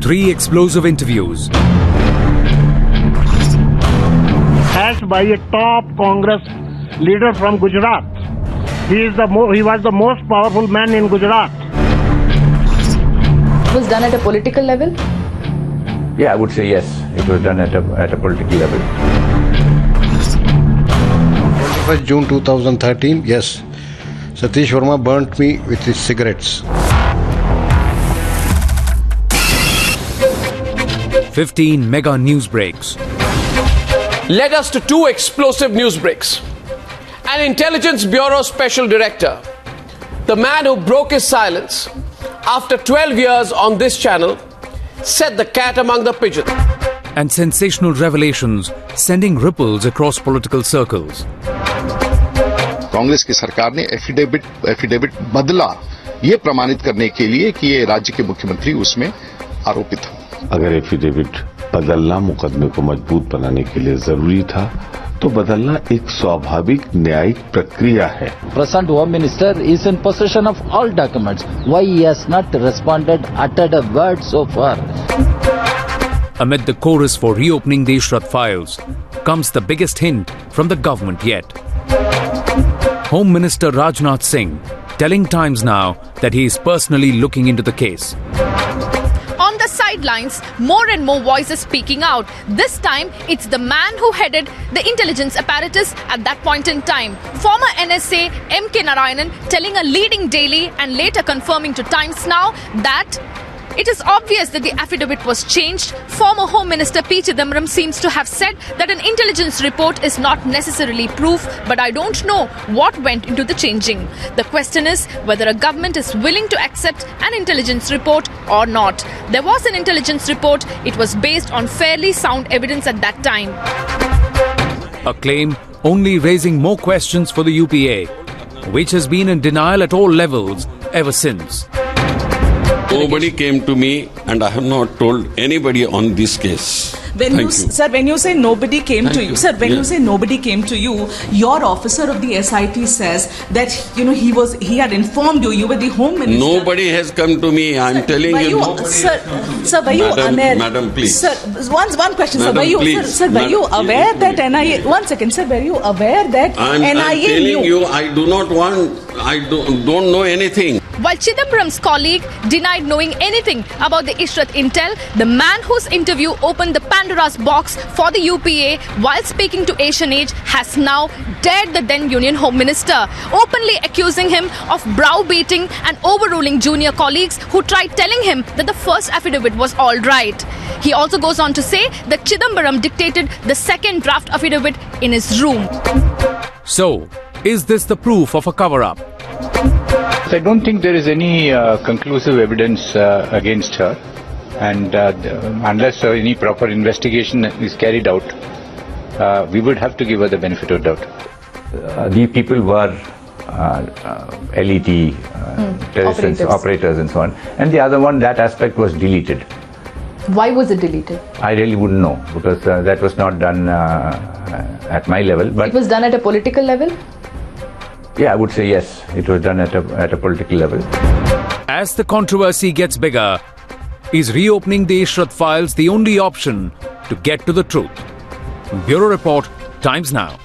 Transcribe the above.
3 explosive interviews. Asked by a top Congress leader from Gujarat. He was the most powerful man in Gujarat. It was done at a political level? Yeah, I would say yes. It was done at a political level. 21st June 2013, yes. Satish Verma burnt me with his cigarettes. 15 mega news breaks. Led us to 2 explosive news breaks. An Intelligence Bureau Special Director, the man who broke his silence after 12 years on this channel, set the cat among the pigeons. And sensational revelations sending ripples across political circles. Congress की सरकार ने affidavit बदला ये प्रमाणित करने के लिए कि ये राज्य के मुख्यमंत्री उसमें आरोपित हैं। अगर एफिडेविट बदलना मुकदमे को मजबूत बनाने के लिए जरूरी था तो बदलना एक स्वाभाविक न्यायिक प्रक्रिया है। Present Home Minister is in possession of all documents. Why he has not responded, uttered a word so far? Amid the chorus for reopening the Ishrat files comes the biggest hint from the government yet. Home Minister Rajnath Singh telling Times Now that he is personally looking into the case. On the sidelines, more and more voices speaking out. This time, it's the man who headed the intelligence apparatus at that point in time. Former NSA M.K. Narayanan telling a leading daily and later confirming to Times Now that it is obvious that the affidavit was changed. Former Home Minister P. Chidambaram seems to have said that an intelligence report is not necessarily proof, but I don't know what went into the changing. The question is whether a government is willing to accept an intelligence report or not. There was an intelligence report. It was based on fairly sound evidence at that time. A claim only raising more questions for the UPA, which has been in denial at all levels ever since. Nobody came to me and I have not told anybody on this case. Sir, when you say nobody came to you, sir, when you say nobody came to you, your officer of the SIT says that he had informed you were the Home Minister. Nobody has come to me. I'm telling you. Sir, were you aware? Madam, please. Sir, one question, madam, sir. Were you, please. sir, were you aware that NIA? 1 second, sir. Were you aware that NIA I'm telling knew? you, I do not want. I don't know anything. While Chidambaram's colleague denied knowing anything about the Ishrat intel, the man whose interview opened the Pandora's box for the UPA while speaking to Asian Age has now dared the then Union Home Minister, openly accusing him of browbeating and overruling junior colleagues who tried telling him that the first affidavit was all right. He also goes on to say that Chidambaram dictated the second draft affidavit in his room. So, is this the proof of a cover-up? I don't think there is any conclusive evidence against her, and unless any proper investigation is carried out, we would have to give her the benefit of doubt. These people were LET operators and so on, and the other one, that aspect was deleted. Why was it deleted? I really wouldn't know, because that was not done at my level. But it was done at a political level? Yeah, I would say yes. It was done at a political level. As the controversy gets bigger, is reopening the Ishrat files the only option to get to the truth? Bureau Report, Times Now.